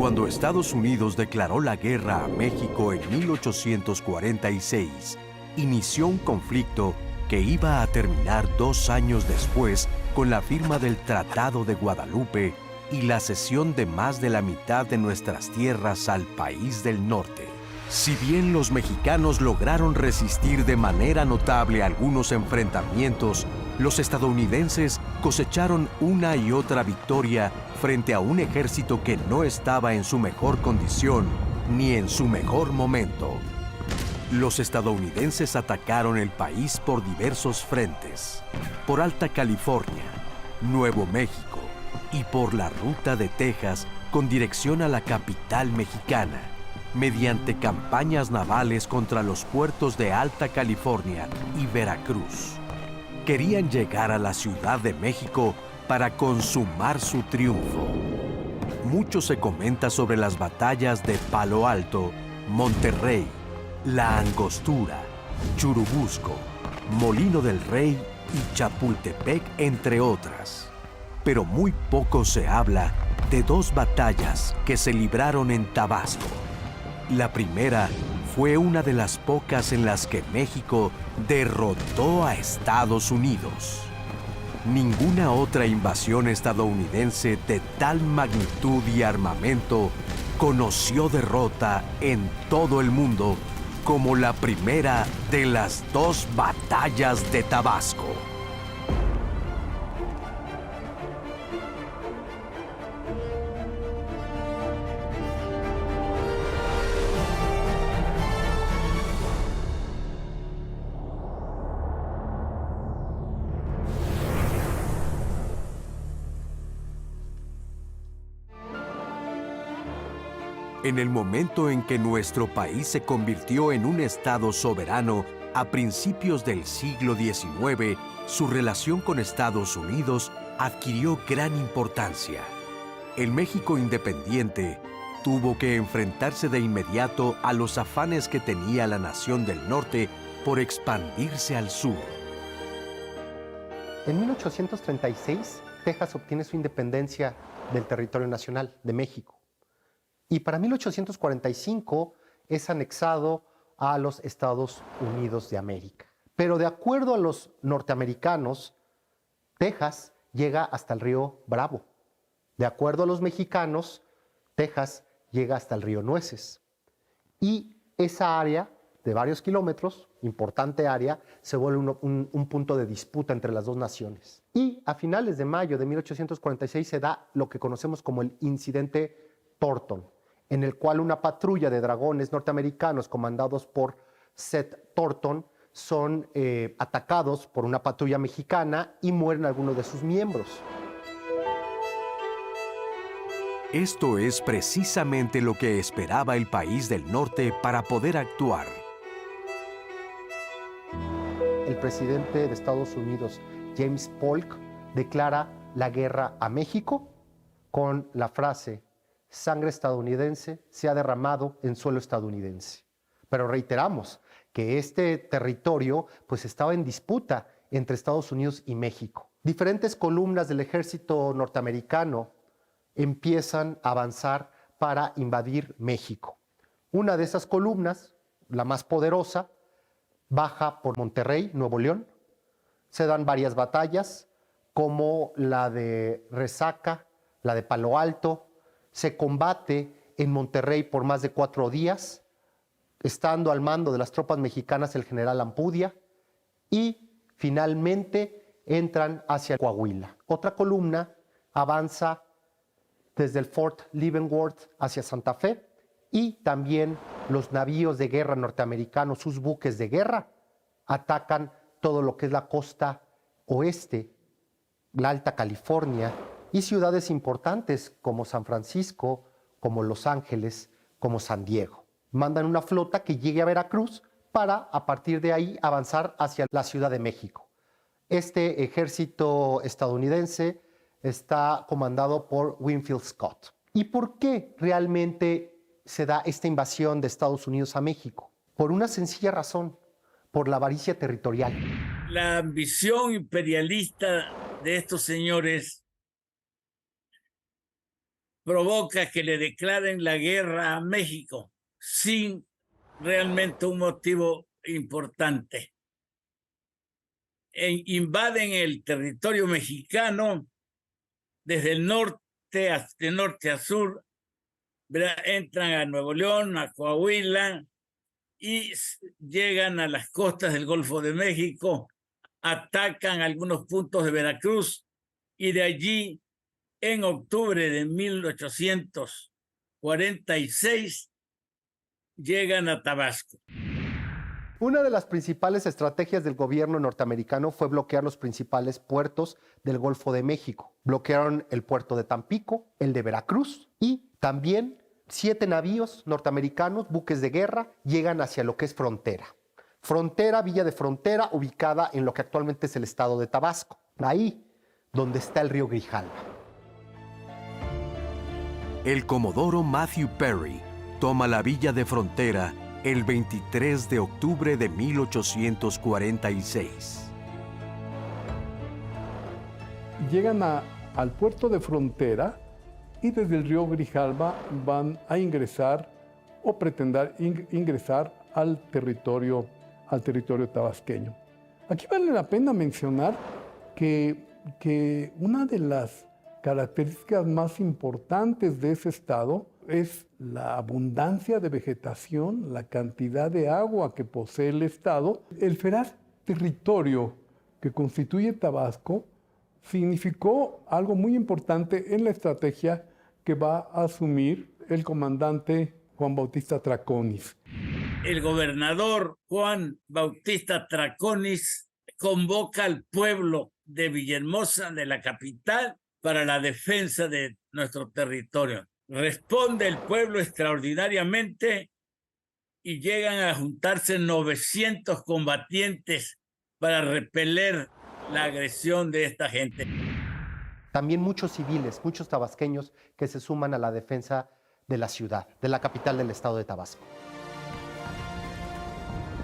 Cuando Estados Unidos declaró la guerra a México en 1846, inició un conflicto que iba a terminar 2 años después con la firma del Tratado de Guadalupe y la cesión de más de la mitad de nuestras tierras al país del norte. Si bien los mexicanos lograron resistir de manera notable algunos enfrentamientos, los estadounidenses cosecharon una y otra victoria frente a un ejército que no estaba en su mejor condición ni en su mejor momento. Los estadounidenses atacaron el país por diversos frentes, por Alta California, Nuevo México y por la ruta de Texas con dirección a la capital mexicana, mediante campañas navales contra los puertos de Alta California y Veracruz. Querían llegar a la Ciudad de México para consumar su triunfo. Mucho se comenta sobre las batallas de Palo Alto, Monterrey, La Angostura, Churubusco, Molino del Rey y Chapultepec, entre otras. Pero muy poco se habla de 2 batallas que se libraron en Tabasco. La primera fue una de las pocas en las que México derrotó a Estados Unidos. Ninguna otra invasión estadounidense de tal magnitud y armamento conoció derrota en todo el mundo como la primera de las 2 batallas de Tabasco. En el momento en que nuestro país se convirtió en un estado soberano a principios del siglo XIX, su relación con Estados Unidos adquirió gran importancia. El México independiente tuvo que enfrentarse de inmediato a los afanes que tenía la nación del norte por expandirse al sur. En 1836, Texas obtiene su independencia del territorio nacional de México. Y para 1845 es anexado a los Estados Unidos de América. Pero de acuerdo a los norteamericanos, Texas llega hasta el río Bravo. De acuerdo a los mexicanos, Texas llega hasta el río Nueces. Y esa área de varios kilómetros, importante área, se vuelve un punto de disputa entre las 2 naciones. Y a finales de mayo de 1846 se da lo que conocemos como el incidente Thornton, en el cual una patrulla de dragones norteamericanos comandados por Seth Thornton son atacados por una patrulla mexicana y mueren algunos de sus miembros. Esto es precisamente lo que esperaba el país del norte para poder actuar. El presidente de Estados Unidos, James Polk, declara la guerra a México con la frase: sangre estadounidense se ha derramado en suelo estadounidense. Pero reiteramos que este territorio pues estaba en disputa entre Estados Unidos y México. Diferentes columnas del ejército norteamericano empiezan a avanzar para invadir México. Una de esas columnas, la más poderosa, baja por Monterrey, Nuevo León. Se dan varias batallas, como la de Resaca, la de Palo Alto. Se combate en Monterrey por más de 4 días, estando al mando de las tropas mexicanas el general Ampudia, y finalmente entran hacia Coahuila. Otra columna avanza desde el Fort Leavenworth hacia Santa Fe, y también los navíos de guerra norteamericanos, sus buques de guerra, atacan todo lo que es la costa oeste, la Alta California, y ciudades importantes como San Francisco, como Los Ángeles, como San Diego. Mandan una flota que llegue a Veracruz para, a partir de ahí, avanzar hacia la Ciudad de México. Este ejército estadounidense está comandado por Winfield Scott. ¿Y por qué realmente se da esta invasión de Estados Unidos a México? Por una sencilla razón: por la avaricia territorial. La ambición imperialista de estos señores provoca que le declaren la guerra a México sin realmente un motivo importante. Invaden el territorio mexicano desde el norte, de norte a sur, ¿verdad? Entran a Nuevo León, a Coahuila y llegan a las costas del Golfo de México, atacan algunos puntos de Veracruz y de allí, en octubre de 1846, llegan a Tabasco. Una de las principales estrategias del gobierno norteamericano fue bloquear los principales puertos del Golfo de México. Bloquearon el puerto de Tampico, el de Veracruz y también 7 navíos norteamericanos, buques de guerra, llegan hacia lo que es Frontera. Frontera, Villa de Frontera, ubicada en lo que actualmente es el estado de Tabasco. Ahí donde está el río Grijalva. El comodoro Matthew Perry toma la Villa de Frontera el 23 de octubre de 1846. Llegan al puerto de Frontera y desde el río Grijalva van a ingresar o pretender ingresar al territorio tabasqueño. Aquí vale la pena mencionar que una de las características más importantes de ese estado es la abundancia de vegetación, la cantidad de agua que posee el estado. El feraz territorio que constituye Tabasco significó algo muy importante en la estrategia que va a asumir el comandante Juan Bautista Traconis. El gobernador Juan Bautista Traconis convoca al pueblo de Villahermosa, de la capital, para la defensa de nuestro territorio. Responde el pueblo extraordinariamente y llegan a juntarse 900 combatientes para repeler la agresión de esta gente. También muchos civiles, muchos tabasqueños que se suman a la defensa de la ciudad, de la capital del estado de Tabasco.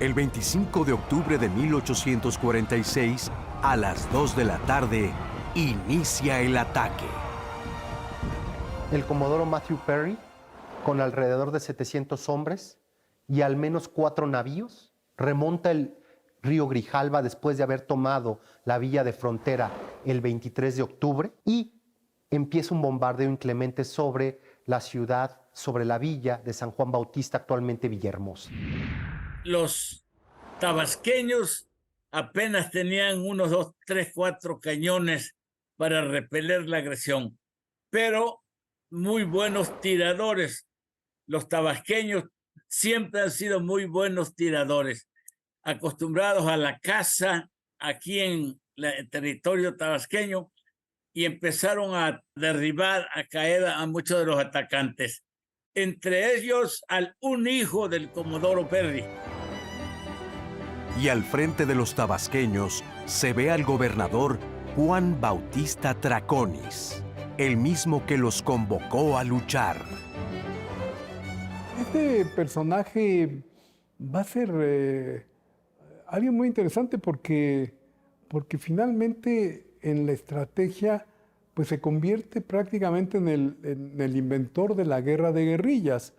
El 25 de octubre de 1846, a las 2 de la tarde, inicia el ataque. El comodoro Matthew Perry, con alrededor de 700 hombres y al menos 4 navíos, remonta el río Grijalva después de haber tomado la villa de Frontera el 23 de octubre y empieza un bombardeo inclemente sobre la ciudad, sobre la villa de San Juan Bautista, actualmente Villahermosa. Los tabasqueños apenas tenían unos 2, 3, 4 cañones para repeler la agresión, pero muy buenos tiradores. Los tabasqueños siempre han sido muy buenos tiradores, acostumbrados a la caza aquí en el territorio tabasqueño, y empezaron a derribar, a caer a muchos de los atacantes, entre ellos un hijo del comodoro Perry. Y al frente de los tabasqueños se ve al gobernador Juan Bautista Traconis, el mismo que los convocó a luchar. Este personaje va a ser alguien muy interesante porque finalmente en la estrategia pues se convierte prácticamente en el inventor de la guerra de guerrillas.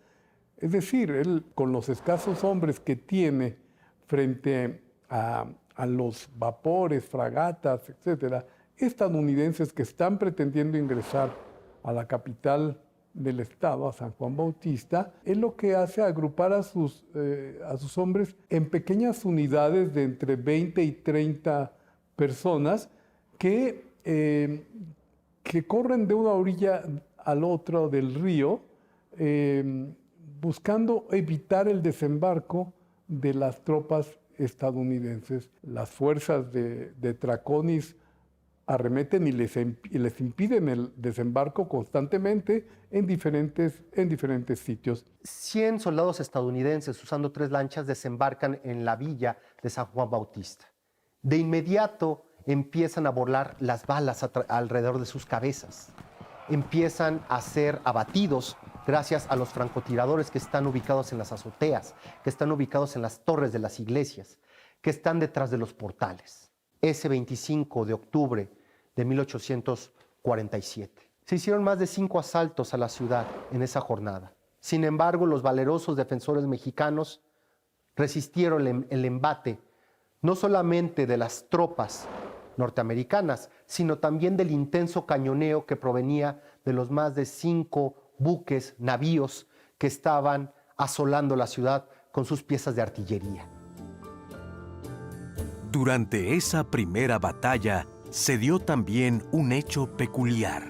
Es decir, él con los escasos hombres que tiene frente a los vapores, fragatas, etcétera, estadounidenses que están pretendiendo ingresar a la capital del estado, a San Juan Bautista, es lo que hace agrupar a sus hombres en pequeñas unidades de entre 20 y 30 personas que corren de una orilla al otro del río, buscando evitar el desembarco de las tropas estadounidenses. Las fuerzas de Traconis arremeten y les impiden el desembarco constantemente en diferentes sitios. 100 soldados estadounidenses usando 3 lanchas desembarcan en la villa de San Juan Bautista. De inmediato empiezan a volar las balas alrededor de sus cabezas. Empiezan a ser abatidos gracias a los francotiradores que están ubicados en las azoteas, que están ubicados en las torres de las iglesias, que están detrás de los portales. Ese 25 de octubre de 1847. Se hicieron más de 5 asaltos a la ciudad en esa jornada. Sin embargo, los valerosos defensores mexicanos resistieron el embate, no solamente de las tropas norteamericanas, sino también del intenso cañoneo que provenía de los más de 5 buques, navíos, que estaban asolando la ciudad con sus piezas de artillería. Durante esa primera batalla se dio también un hecho peculiar.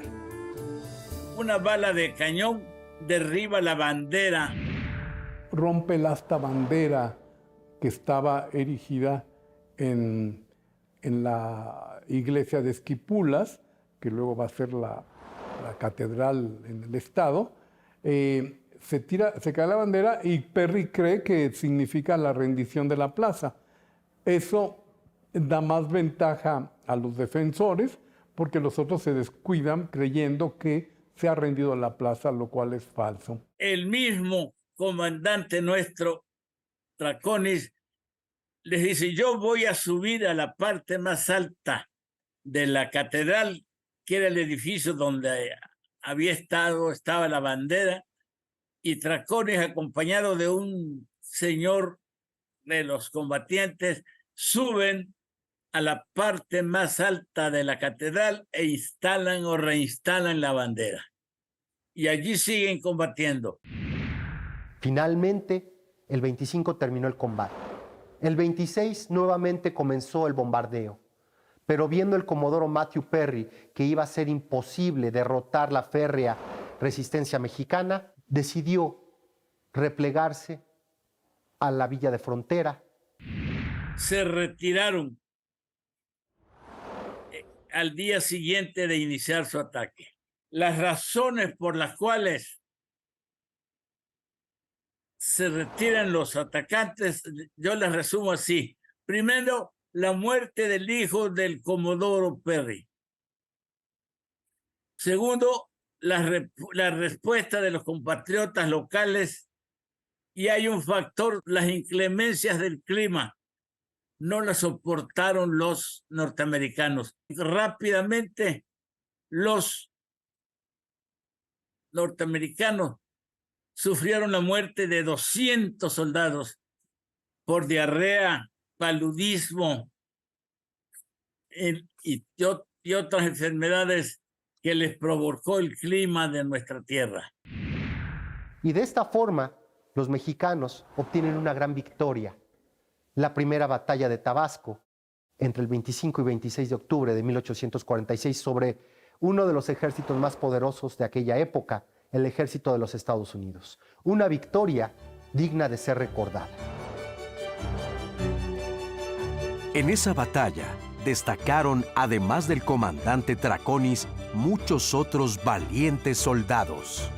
Una bala de cañón derriba la bandera. Rompe el asta bandera que estaba erigida en la iglesia de Esquipulas, que luego va a ser la catedral en el estado. Se cae la bandera y Perry cree que significa la rendición de la plaza. Eso da más ventaja a los defensores porque los otros se descuidan creyendo que se ha rendido la plaza, lo cual es falso. El mismo comandante nuestro, Traconis, les dice: yo voy a subir a la parte más alta de la catedral, que era el edificio donde estaba la bandera, y Traconis, acompañado de un señor de los combatientes, suben a la parte más alta de la catedral e instalan o reinstalan la bandera. Y allí siguen combatiendo. Finalmente, el 25 terminó el combate. El 26 nuevamente comenzó el bombardeo. Pero viendo el comodoro Matthew Perry que iba a ser imposible derrotar la férrea resistencia mexicana, decidió replegarse a la villa de frontera. Se retiraron al día siguiente de iniciar su ataque. Las razones por las cuales se retiran los atacantes, yo las resumo así. Primero, la muerte del hijo del comodoro Perry. Segundo, la respuesta de los compatriotas locales. Y hay un factor: las inclemencias del clima no las soportaron los norteamericanos. Rápidamente, los norteamericanos sufrieron la muerte de 200 soldados por diarrea, paludismo y otras enfermedades que les provocó el clima de nuestra tierra. Y de esta forma, los mexicanos obtienen una gran victoria. La primera batalla de Tabasco, entre el 25 y 26 de octubre de 1846, sobre uno de los ejércitos más poderosos de aquella época, el ejército de los Estados Unidos. Una victoria digna de ser recordada. En esa batalla destacaron, además del comandante Traconis, muchos otros valientes soldados.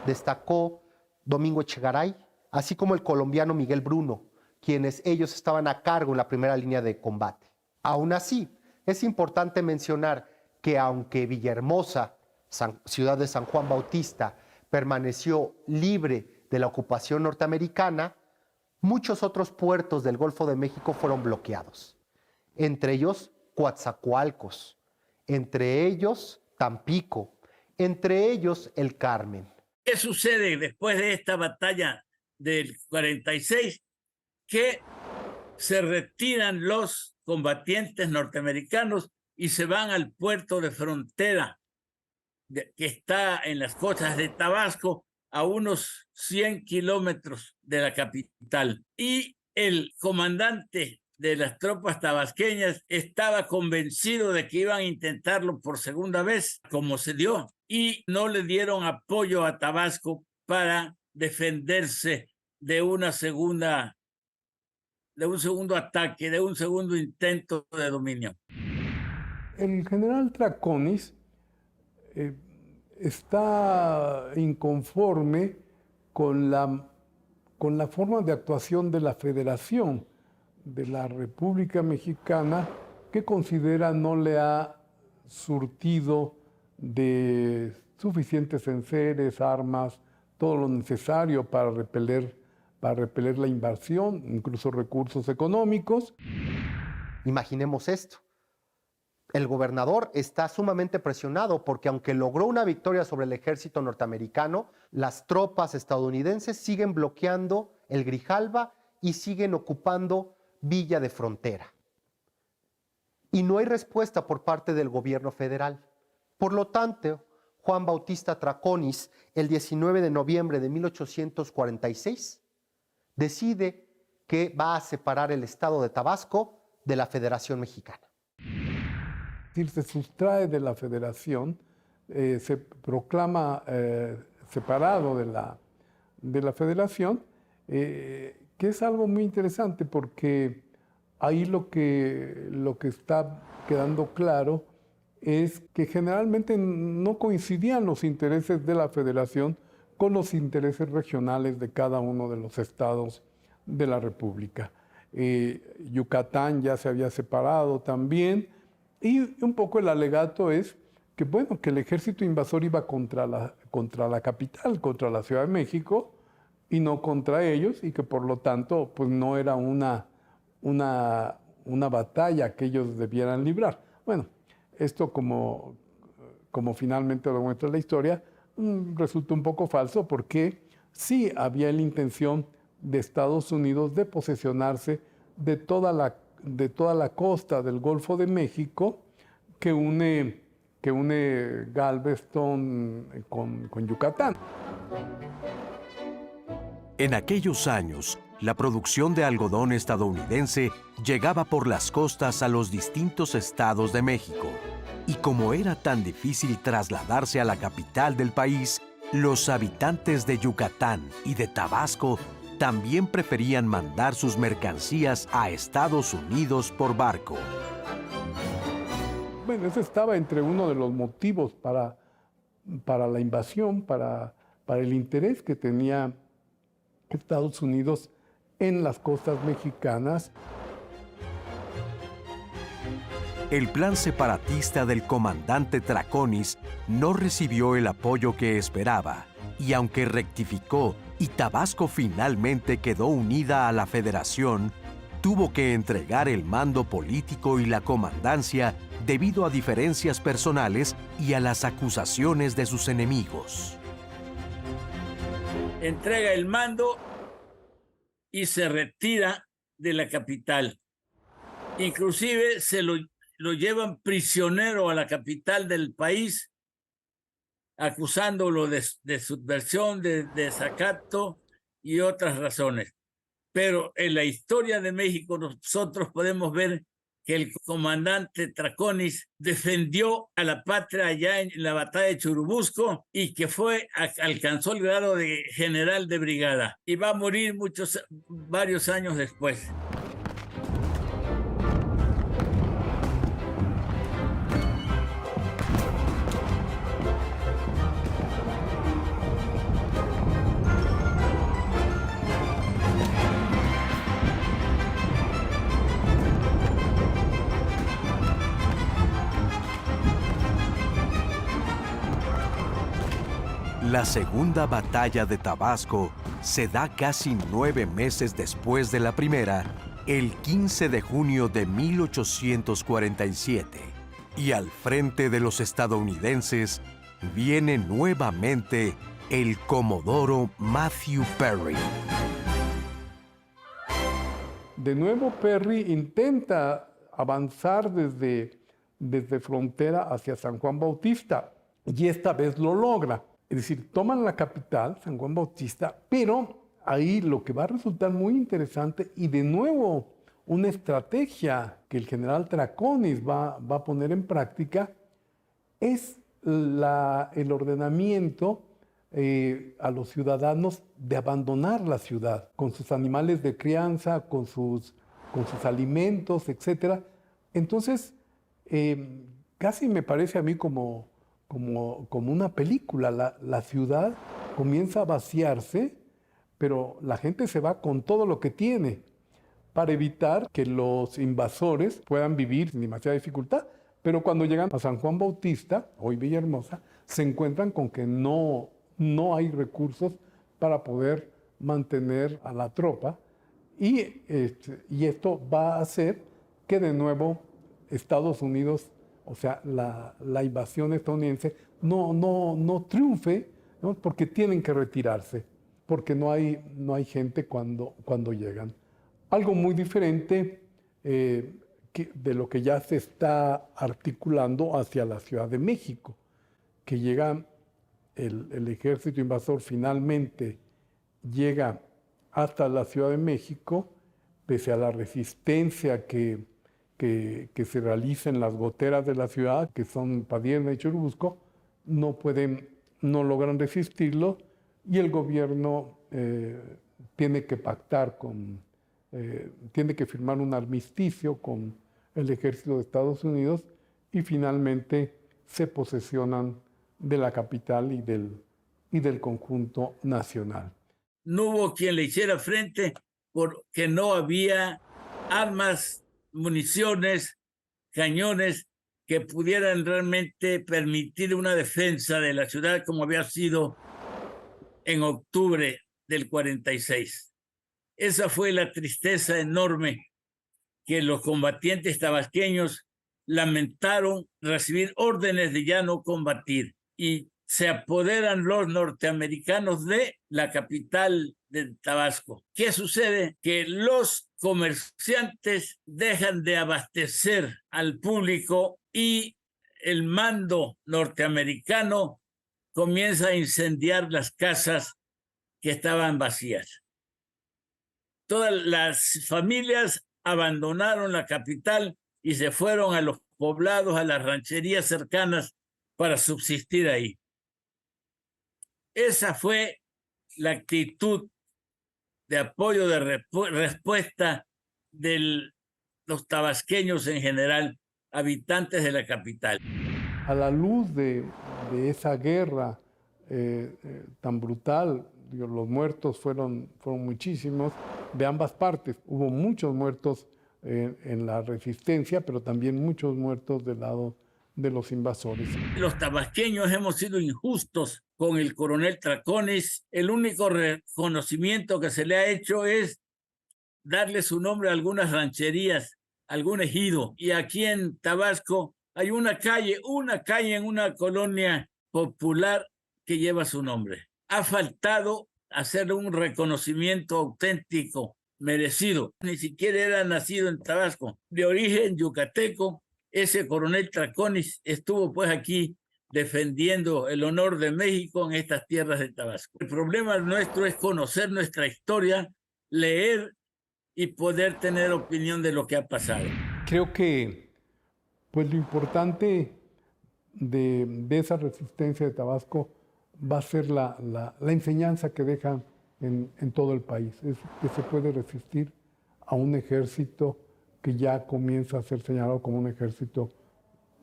Destacó Domingo Echegaray, así como el colombiano Miguel Bruno, quienes ellos estaban a cargo en la primera línea de combate. Aún así, es importante mencionar que aunque Villahermosa, ciudad de San Juan Bautista, permaneció libre de la ocupación norteamericana, muchos otros puertos del Golfo de México fueron bloqueados. Entre ellos, Coatzacoalcos, entre ellos, Tampico, entre ellos, El Carmen. ¿Qué sucede después de esta batalla del 46? Que se retiran los combatientes norteamericanos y se van al puerto de frontera que está en las costas de Tabasco, a unos 100 kilómetros de la capital. Y el comandante de las tropas tabasqueñas estaba convencido de que iban a intentarlo por segunda vez, como se dio, y no le dieron apoyo a Tabasco para defenderse de un segundo ataque, de un segundo intento de dominio. El general Traconis está inconforme con la forma de actuación de la Federación de la República Mexicana, que considera no le ha surtido de suficientes enseres, armas, todo lo necesario para repeler la invasión, incluso recursos económicos. Imaginemos esto. El gobernador está sumamente presionado porque aunque logró una victoria sobre el ejército norteamericano, las tropas estadounidenses siguen bloqueando el Grijalva y siguen ocupando Villa de Frontera. Y no hay respuesta por parte del gobierno federal. Por lo tanto, Juan Bautista Traconis, el 19 de noviembre de 1846, decide que va a separar el estado de Tabasco de la Federación Mexicana. Se sustrae de la federación, se proclama separado de la federación, que es algo muy interesante porque ahí lo que está quedando claro es que generalmente no coincidían los intereses de la federación con los intereses regionales de cada uno de los estados de la República. Yucatán ya se había separado también, y un poco el alegato es que, bueno, que el ejército invasor iba contra la capital, contra la Ciudad de México, y no contra ellos, y que por lo tanto pues no era una batalla que ellos debieran librar. Bueno, esto como finalmente lo muestra la historia, resulta un poco falso porque sí había la intención de Estados Unidos de posesionarse de toda la costa del Golfo de México que une Galveston con Yucatán. En aquellos años, la producción de algodón estadounidense llegaba por las costas a los distintos estados de México. Y como era tan difícil trasladarse a la capital del país, los habitantes de Yucatán y de Tabasco también preferían mandar sus mercancías a Estados Unidos por barco. Bueno, eso estaba entre uno de los motivos para la invasión, para el interés que tenía Estados Unidos en las costas mexicanas. El plan separatista del comandante Traconis no recibió el apoyo que esperaba, y aunque rectificó y Tabasco finalmente quedó unida a la Federación, tuvo que entregar el mando político y la comandancia debido a diferencias personales y a las acusaciones de sus enemigos. Entrega el mando y se retira de la capital. Inclusive se lo llevan prisionero a la capital del país, acusándolo de subversión, de desacato y otras razones. Pero en la historia de México nosotros podemos ver que el comandante Traconis defendió a la patria allá en la batalla de Churubusco y que alcanzó el grado de general de brigada y va a morir varios años después. La segunda batalla de Tabasco se da casi 9 meses después de la primera, el 15 de junio de 1847. Y al frente de los estadounidenses viene nuevamente el comodoro Matthew Perry. De nuevo, Perry intenta avanzar desde frontera hacia San Juan Bautista, y esta vez lo logra. Es decir, toman la capital, San Juan Bautista, pero ahí lo que va a resultar muy interesante, y de nuevo una estrategia que el general Traconis va a poner en práctica, es el ordenamiento a los ciudadanos de abandonar la ciudad, con sus animales de crianza, con sus alimentos, etc. Entonces, casi me parece a mí como una película. La ciudad comienza a vaciarse, pero la gente se va con todo lo que tiene para evitar que los invasores puedan vivir sin demasiada dificultad. Pero cuando llegan a San Juan Bautista, hoy Villahermosa, se encuentran con que no hay recursos para poder mantener a la tropa, y esto va a hacer que de nuevo Estados Unidos o sea, la invasión estadounidense, no triunfe, ¿no? Porque tienen que retirarse, porque no hay gente cuando llegan. Algo muy diferente de lo que ya se está articulando hacia la Ciudad de México, que llega el ejército invasor, finalmente llega hasta la Ciudad de México, pese a la resistencia que se realiza en las goteras de la ciudad, que son Padierna y Churubusco, no logran resistirlo, y el gobierno tiene que pactar tiene que firmar un armisticio con el ejército de Estados Unidos, y finalmente se posesionan de la capital y del conjunto nacional. No hubo quien le hiciera frente porque no había armas, municiones, cañones que pudieran realmente permitir una defensa de la ciudad como había sido en octubre del 46. Esa fue la tristeza enorme que los combatientes tabasqueños lamentaron, recibir órdenes de ya no combatir, y se apoderan los norteamericanos de la capital de Tabasco. ¿Qué sucede? Que los comerciantes dejan de abastecer al público y el mando norteamericano comienza a incendiar las casas que estaban vacías. Todas las familias abandonaron la capital y se fueron a los poblados, a las rancherías cercanas para subsistir ahí. Esa fue la actitud de apoyo, de respuesta de los tabasqueños en general, habitantes de la capital. A la luz de esa guerra tan brutal, los muertos fueron muchísimos de ambas partes. Hubo muchos muertos en la resistencia, pero también muchos muertos del lado de los invasores. Los tabasqueños hemos sido injustos con el coronel Traconis. El único reconocimiento que se le ha hecho es darle su nombre a algunas rancherías, algún ejido. Y aquí en Tabasco hay una calle en una colonia popular que lleva su nombre. Ha faltado hacerle un reconocimiento auténtico, merecido. Ni siquiera era nacido en Tabasco, de origen yucateco. Ese coronel Traconis estuvo pues aquí defendiendo el honor de México en estas tierras de Tabasco. El problema nuestro es conocer nuestra historia, leer y poder tener opinión de lo que ha pasado. Creo que pues lo importante de esa resistencia de Tabasco va a ser la enseñanza que deja en todo el país. Es que se puede resistir a un ejército que ya comienza a ser señalado como un ejército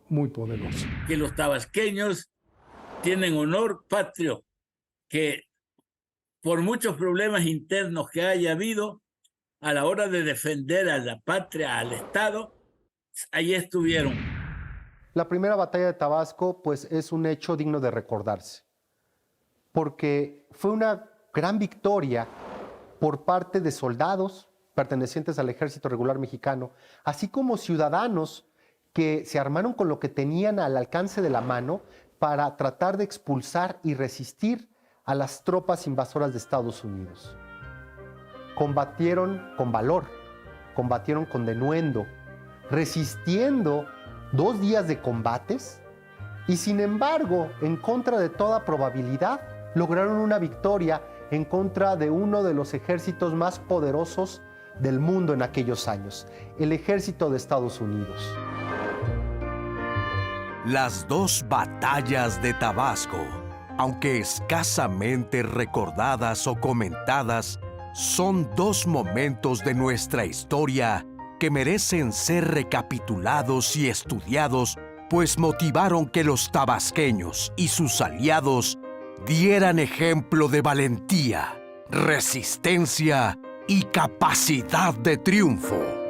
muy poderoso. Que los tabasqueños tienen honor patrio, que por muchos problemas internos que haya habido, a la hora de defender a la patria, al Estado, ahí estuvieron. La primera batalla de Tabasco, pues, es un hecho digno de recordarse, porque fue una gran victoria por parte de soldados pertenecientes al Ejército Regular Mexicano, así como ciudadanos que se armaron con lo que tenían al alcance de la mano para tratar de expulsar y resistir a las tropas invasoras de Estados Unidos. Combatieron con valor, combatieron con denuendo, resistiendo 2 días de combates, y sin embargo, en contra de toda probabilidad, lograron una victoria en contra de uno de los ejércitos más poderosos del mundo en aquellos años, el ejército de Estados Unidos. Las 2 batallas de Tabasco, aunque escasamente recordadas o comentadas, son 2 momentos de nuestra historia que merecen ser recapitulados y estudiados, pues motivaron que los tabasqueños y sus aliados dieran ejemplo de valentía, resistencia y capacidad de triunfo.